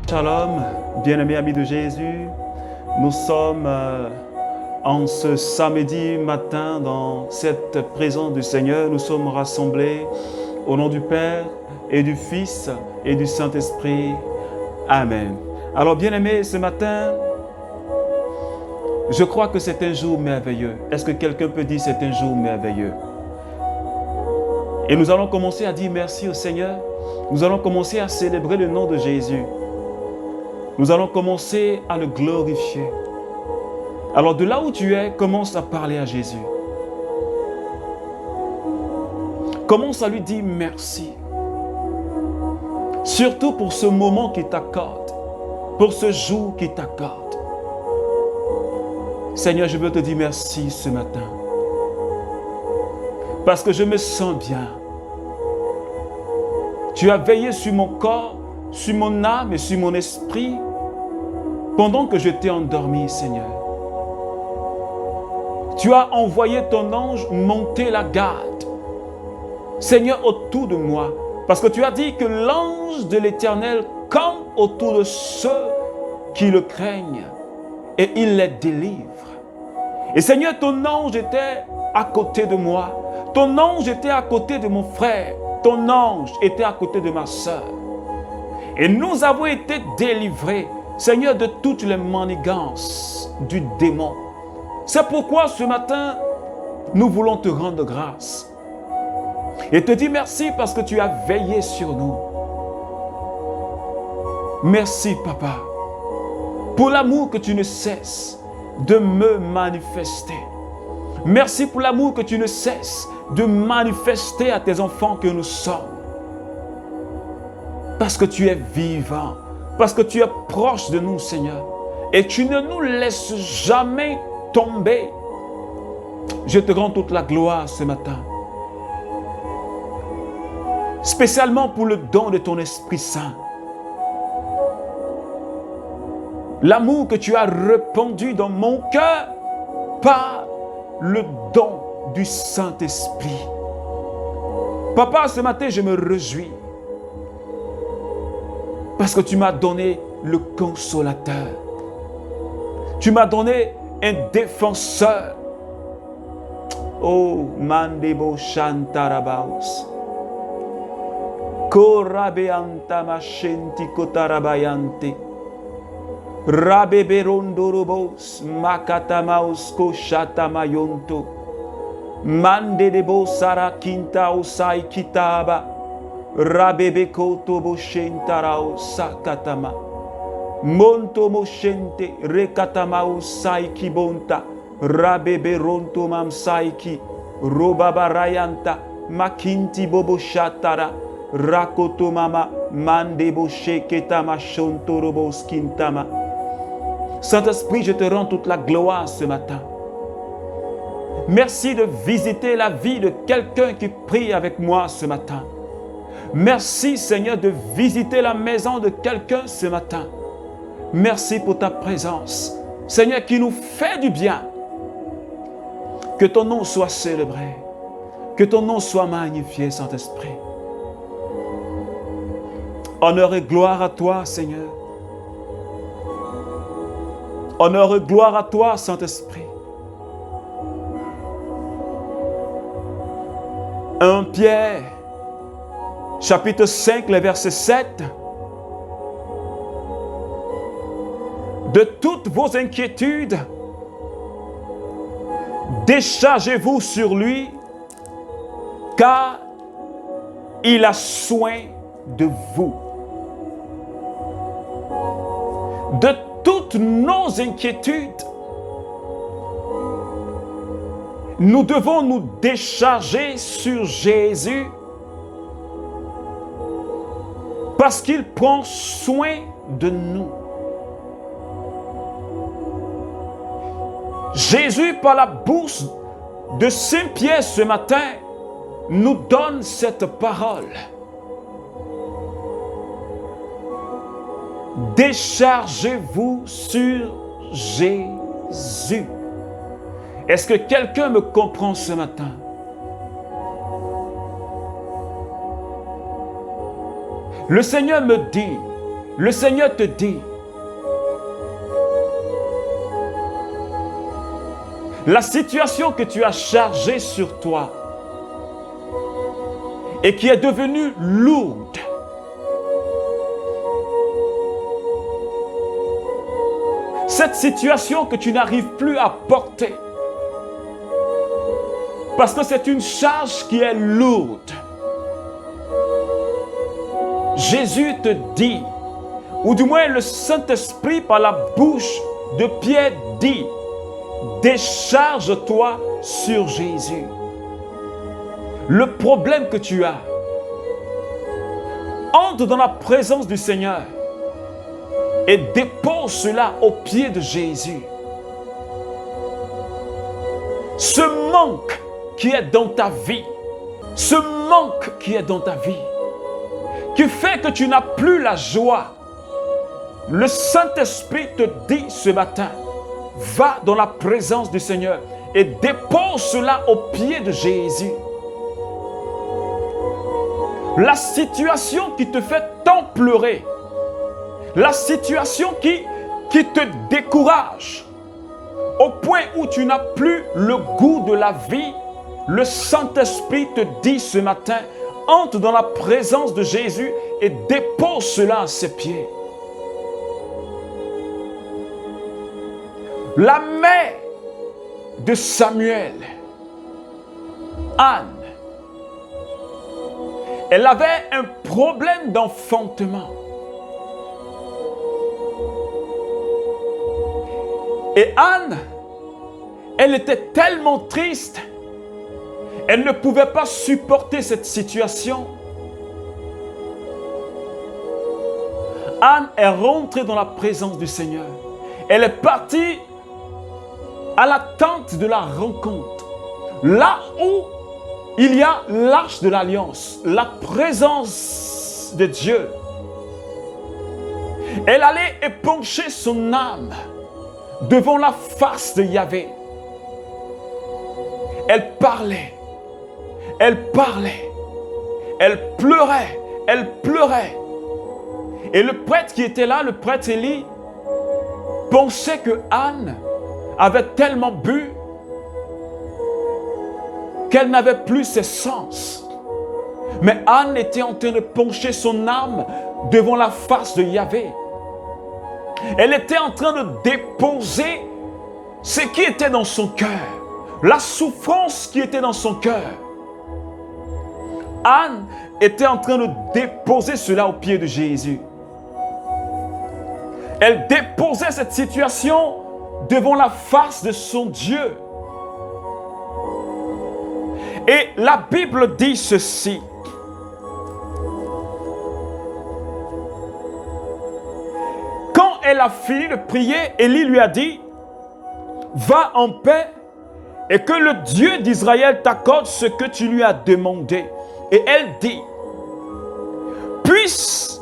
Shalom, bien-aimés amis de Jésus, nous sommes en ce samedi matin dans cette présence du Seigneur. Nous sommes rassemblés au nom du Père et du Fils et du Saint-Esprit. Amen. Alors bien-aimés, ce matin, je crois que c'est un jour merveilleux. Est-ce que quelqu'un peut dire c'est un jour merveilleux? Et nous allons commencer à dire merci au Seigneur. Nous allons commencer à célébrer le nom de Jésus. Nous allons commencer à le glorifier. Alors de là où tu es, commence à parler à Jésus. Commence à lui dire merci. Surtout pour ce moment qu'il t'accorde, pour ce jour qu'il t'accorde. Seigneur, je veux te dire merci ce matin. Parce que je me sens bien. Tu as veillé sur mon corps, sur mon âme et sur mon esprit pendant que j'étais endormi, Seigneur. Tu as envoyé ton ange monter la garde, Seigneur, autour de moi. Parce que tu as dit que l'ange de l'Éternel campe autour de ceux qui le craignent et il les délivre. Et Seigneur, ton ange était à côté de moi. Ton ange était à côté de mon frère. Ton ange était à côté de ma sœur. Et nous avons été délivrés, Seigneur, de toutes les manigances du démon. C'est pourquoi ce matin, nous voulons te rendre grâce. Et te dire merci parce que tu as veillé sur nous. Merci, Papa, pour l'amour que tu ne cesses de me manifester. Merci pour l'amour que tu ne cesses de manifester à tes enfants que nous sommes. Parce que tu es vivant, parce que tu es proche de nous, Seigneur. Et tu ne nous laisses jamais tomber. Je te rends toute la gloire ce matin. Spécialement pour le don de ton Esprit Saint. L'amour que tu as répandu dans mon cœur par le don du Saint-Esprit. Papa, ce matin, je me réjouis. Parce que tu m'as donné le consolateur. Tu m'as donné un défenseur. Oh, Mandebo Shantarabaus. Korabeanta Machenti Kotarabayante. Rabeberondorobos Makatamaus Koshatamayonto. Mande debo Sara Kinta Osai Kitaba. Rabebeko tobo shentarao sakatama. Monto moshente rekatama usai kibonta. Rabeberonto mam saiki. Robabarayanta makinti bobo shatara. Rakoto mama mandebo sheketama shontorobo skintama. Saint-Esprit, je te rends toute la gloire ce matin. Merci de visiter la vie de quelqu'un qui prie avec moi ce matin. Merci, Seigneur, de visiter la maison de quelqu'un ce matin. Merci pour ta présence, Seigneur, qui nous fait du bien. Que ton nom soit célébré. Que ton nom soit magnifié, Saint-Esprit. Honneur et gloire à toi, Seigneur. Honneur et gloire à toi, Saint-Esprit. 1 Pierre chapitre 5, le verset 7. De toutes vos inquiétudes, déchargez-vous sur lui, car il a soin de vous. De toutes nos inquiétudes, nous devons nous décharger sur Jésus parce qu'il prend soin de nous. Jésus, par la bouche de Saint Pierre ce matin, nous donne cette parole. Déchargez-vous sur Jésus. Est-ce que quelqu'un me comprend ce matin? Le Seigneur me dit Le Seigneur te dit, la situation que tu as chargée sur toi et qui est devenue lourde, cette situation que tu n'arrives plus à porter, parce que c'est une charge qui est lourde. Jésus te dit, ou du moins le Saint-Esprit par la bouche de Pierre dit, décharge-toi sur Jésus. Le problème que tu as, entre dans la présence du Seigneur et dépose cela aux pieds de Jésus. Ce manque qui est dans ta vie, ce manque qui est dans ta vie, qui fait que tu n'as plus la joie, le Saint-Esprit te dit ce matin, va dans la présence du Seigneur et dépose cela aux pieds de Jésus. La situation qui te fait tant pleurer, la situation qui te décourage, au point où tu n'as plus le goût de la vie, le Saint-Esprit te dit ce matin, entre dans la présence de Jésus et dépose cela à ses pieds. La mère de Samuel, Anne, elle avait un problème d'enfantement. Et Anne, elle était tellement triste, elle ne pouvait pas supporter cette situation. Anne est rentrée dans la présence du Seigneur. Elle est partie à la tente de la rencontre, là où il y a l'arche de l'alliance, la présence de Dieu. Elle allait épancher son âme devant la face de Yahvé. Elle parlait, elle parlait, elle pleurait. Et le prêtre qui était là, le prêtre Élie, pensait que Anne avait tellement bu qu'elle n'avait plus ses sens. Mais Anne était en train de pencher son âme devant la face de Yahvé. Elle était en train de déposer ce qui était dans son cœur, la souffrance qui était dans son cœur. Anne était en train de déposer cela aux pieds de Jésus. Elle déposait cette situation devant la face de son Dieu. Et la Bible dit ceci. Quand elle a fini de prier, Élie lui a dit, va en paix et que le Dieu d'Israël t'accorde ce que tu lui as demandé. Et elle dit, puisse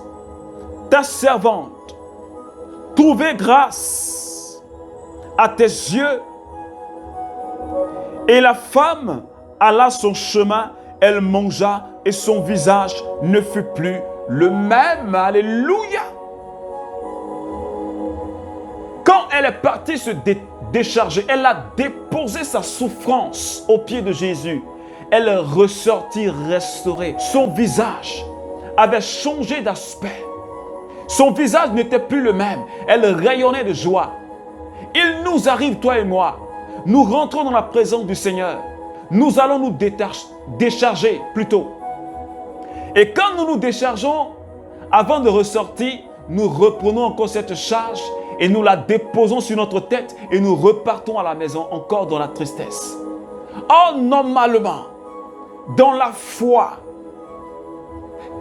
ta servante trouver grâce à tes yeux. Et la femme alla son chemin, elle mangea et son visage ne fut plus le même. Alléluia. Quand elle est partie se décharger, elle a déposé sa souffrance aux pieds de Jésus. Elle est ressortie restaurée. Son visage avait changé d'aspect. Son visage n'était plus le même. Elle rayonnait de joie. Il nous arrive, toi et moi, nous rentrons dans la présence du Seigneur. Nous allons nous décharger plutôt. Et quand nous nous déchargeons, avant de ressortir, nous reprenons encore cette charge et nous la déposons sur notre tête et nous repartons à la maison encore dans la tristesse. Or, normalement, dans la foi,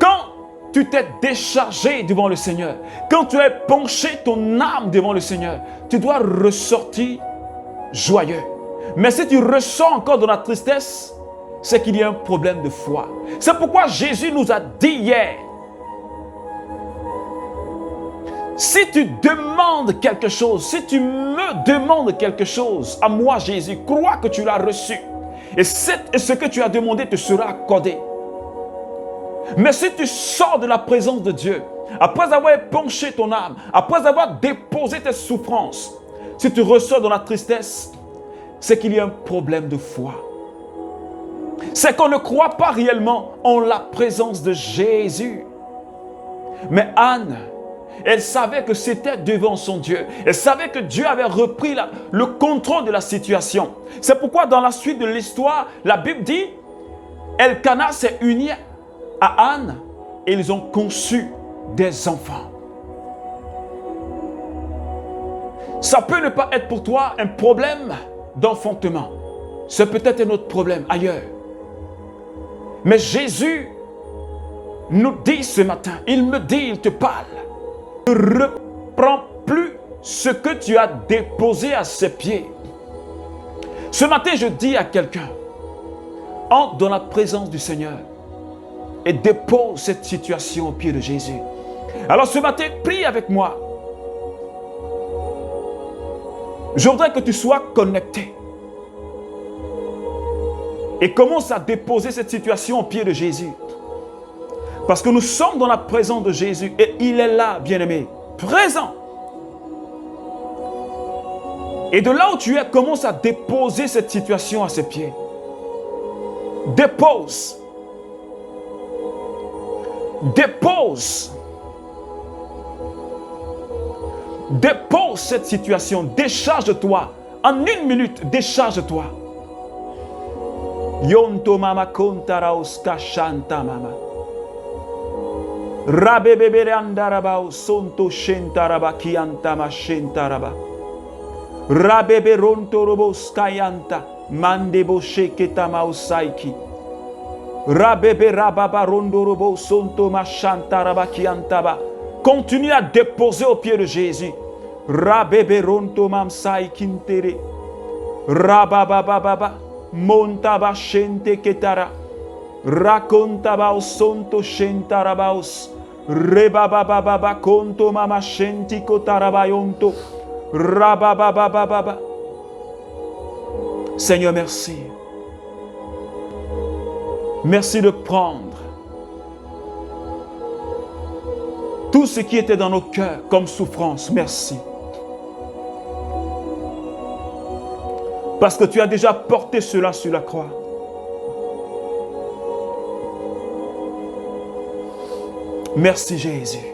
quand tu t'es déchargé devant le Seigneur, quand tu as penché ton âme devant le Seigneur, tu dois ressortir joyeux. Mais si tu ressens encore dans la tristesse, c'est qu'il y a un problème de foi. C'est pourquoi Jésus nous a dit hier, si tu demandes quelque chose, si tu me demandes quelque chose, à moi Jésus, crois que tu l'as reçu. Et ce que tu as demandé te sera accordé. Mais si tu sors de la présence de Dieu, après avoir épanché ton âme, après avoir déposé tes souffrances, si tu ressors dans la tristesse, c'est qu'il y a un problème de foi. C'est qu'on ne croit pas réellement en la présence de Jésus. Mais Anne, elle savait que c'était devant son Dieu. Elle savait que Dieu avait repris le contrôle de la situation. C'est pourquoi dans la suite de l'histoire, la Bible dit, Elkana s'est uni à Anne et ils ont conçu des enfants. Ça peut ne pas être pour toi un problème d'enfantement. C'est peut-être un autre problème ailleurs. Mais Jésus nous dit ce matin, il me dit, il te parle, ne reprends plus ce que tu as déposé à ses pieds. Ce matin, je dis à quelqu'un, entre dans la présence du Seigneur et dépose cette situation au pied de Jésus. Alors ce matin, prie avec moi. Je voudrais que tu sois connecté et commence à déposer cette situation au pied de Jésus. Parce que nous sommes dans la présence de Jésus et il est là, bien-aimé, présent. Et de là où tu es, commence à déposer cette situation à ses pieds. Dépose. Dépose. Dépose cette situation. Décharge-toi. En 1 minute, décharge-toi. Yonto mama kontaraoska shanta mama. Rabebebere andarabao sonto shentaraba kiantama shentaraba. Rabebe ronto robo skayanta mandebo sheketama osaiki. Rabebe rababa rondo robo sonto machantaraba kiantaba. Continue à déposer au pied de Jésus. Rabebe ronto mamsai kintere. Rababababa montaba shente ketara. Racontaba sonto shentarabaos. Rebabababa conto mama shenti kotarabayonto. Rabababababa. Seigneur, merci. Merci de prendre tout ce qui était dans nos cœurs comme souffrance. Merci. Parce que tu as déjà porté cela sur la croix. Merci Jésus.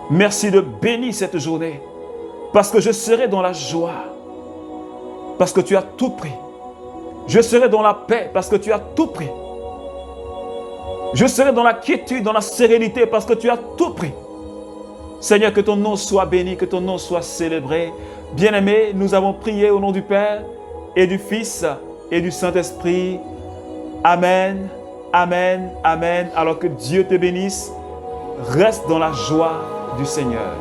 Merci de bénir cette journée. Parce que je serai dans la joie. Parce que tu as tout pris. Je serai dans la paix parce que tu as tout pris. Je serai dans la quiétude, dans la sérénité parce que tu as tout pris. Seigneur, que ton nom soit béni, que ton nom soit célébré. Bien-aimés, nous avons prié au nom du Père et du Fils et du Saint-Esprit. Amen, amen, amen. Alors que Dieu te bénisse, reste dans la joie du Seigneur.